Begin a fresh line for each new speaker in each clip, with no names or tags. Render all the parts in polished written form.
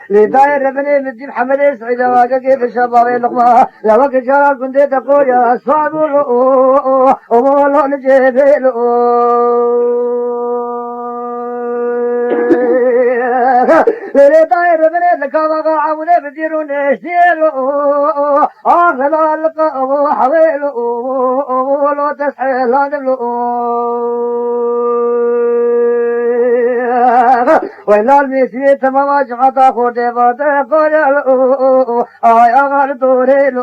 لداير بني مدين حمد سعيد واقف الشباب اللقمة لو كجار كنت تقول يا صابر ومولو نجيبيل لداير بني لكاغا عمود بديرون اشتيل اغلى القوم حويل ولو تسحيل هذا وإلا المسيح تمام جمعة خودي باته قريل آي أغار دوريل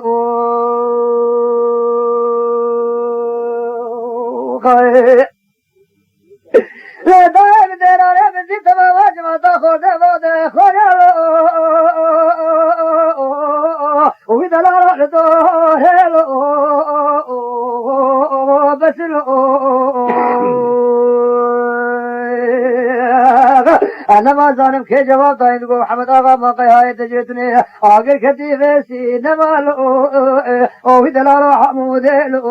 لا دائم ديران المسيح تمام جمعة خودي باته قريل وإذا لا دوريل بسل أنا ما زانم كي جواب داين کو محمد آغا ما قياية تجرتني آگر کتی فیسی نمالو او دلالو حمودلو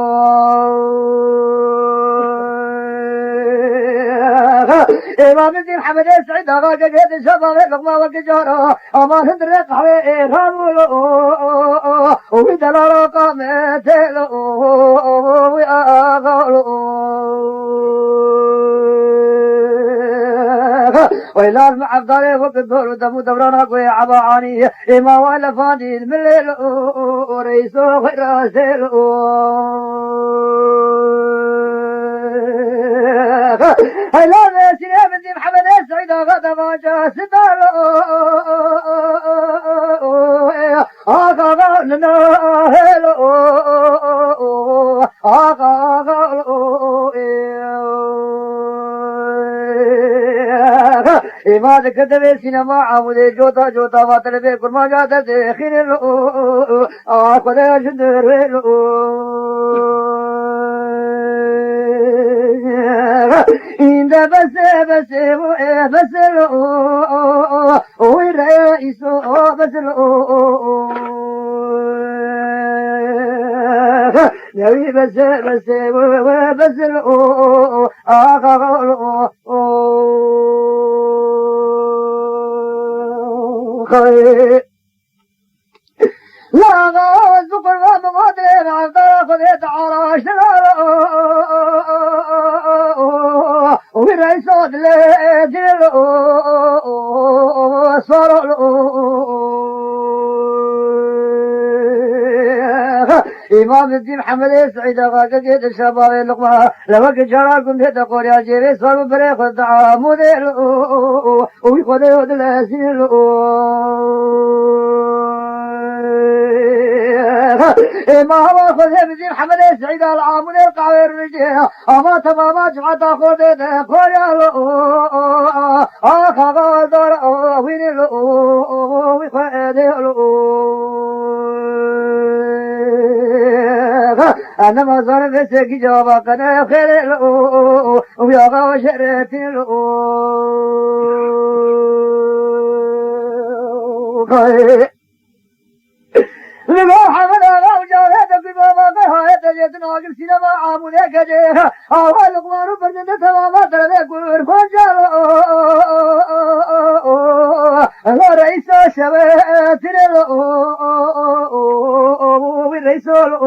امام الدين حمد سعيد آغا قد شباب لقما وكجارا امان هندرق حوي رامولو او دلالو قامتلو وآغالو وإلى المعبدالي وقدور ودمو دبرانا قوي عباعاني إما والفاني المليل وريسو غراسيل هلا بسيني من دي محمد السعيد غدا ما جا ستار آقا لنا هلو آقا إماد كتبه سينما عمودي جوتا جوتا وطلبه كرما جاتا دخين آخذ جندر إنت بس ويرئيس بس نبي بس لا ذكر ما مقدر عذاب خذيت عراش ويرئيس دل صار إمام الدين محمد سعيد غاقيد الشباب اللقمة لوك جراكم تقول يا جيري صار بريق الدعام ذيل ويخذ يود الأسيل إمام أخذ الدين محمد سعيد العامل القعير رجيه أما تماما جمعت أخذ تقول يا أخذ دور وين ويخذ أنا ما صار بسكي جوابك أنا خير له وياغا وشرت له لما حمد الله وجاهدك بما قهاية جيتنا وقل سينما عامل كجيه أول قمار برجن تماما تردك ورفجر الله رئيس شبات له ورئيس له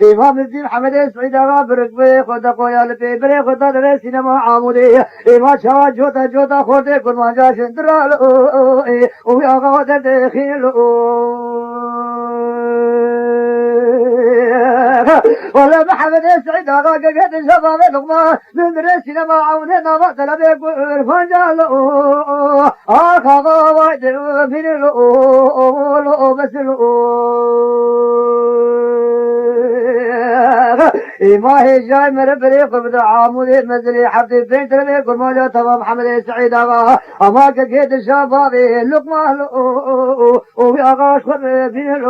إمام الدين حمد سعيد برك بي خدا قويا لبي بري خدا دري سينما عمودي إمام شوا جوتا جوتا خودي كل ما جاش اندرال ويا غودا دخيل ولا محمد سعيد غاقا قد شباب لقمة من دري سينما عمودي نبات لبي فنجال آخا وايد فين بس ما هي جاي من بريق بدا عامود مزلي حبتي بنت لي كل ما جاء تمام محمد سعيد اغا اما كيد الشباب لقمه ويا غاش بين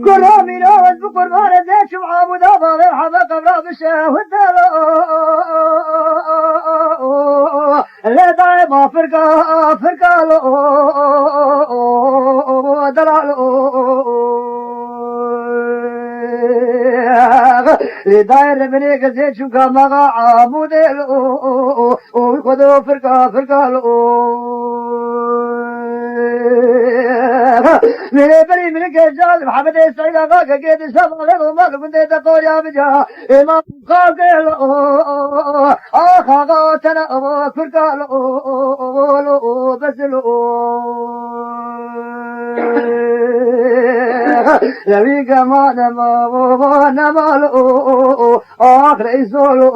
كرامي لو اذكر ما رديت عامود ابا حبك قبل بشه لا دائما فرقة دلال لداير مني قزيت شوكا مغا عموديل ويخذوا فرقة من بري من كجال محمد سعيد غاقا قيد الشباب لغو مالك من ديتا قوريا بجا إمام قاقل آخا غاتنا فرقال بسلو لبيك ما نمالو آخر إسولو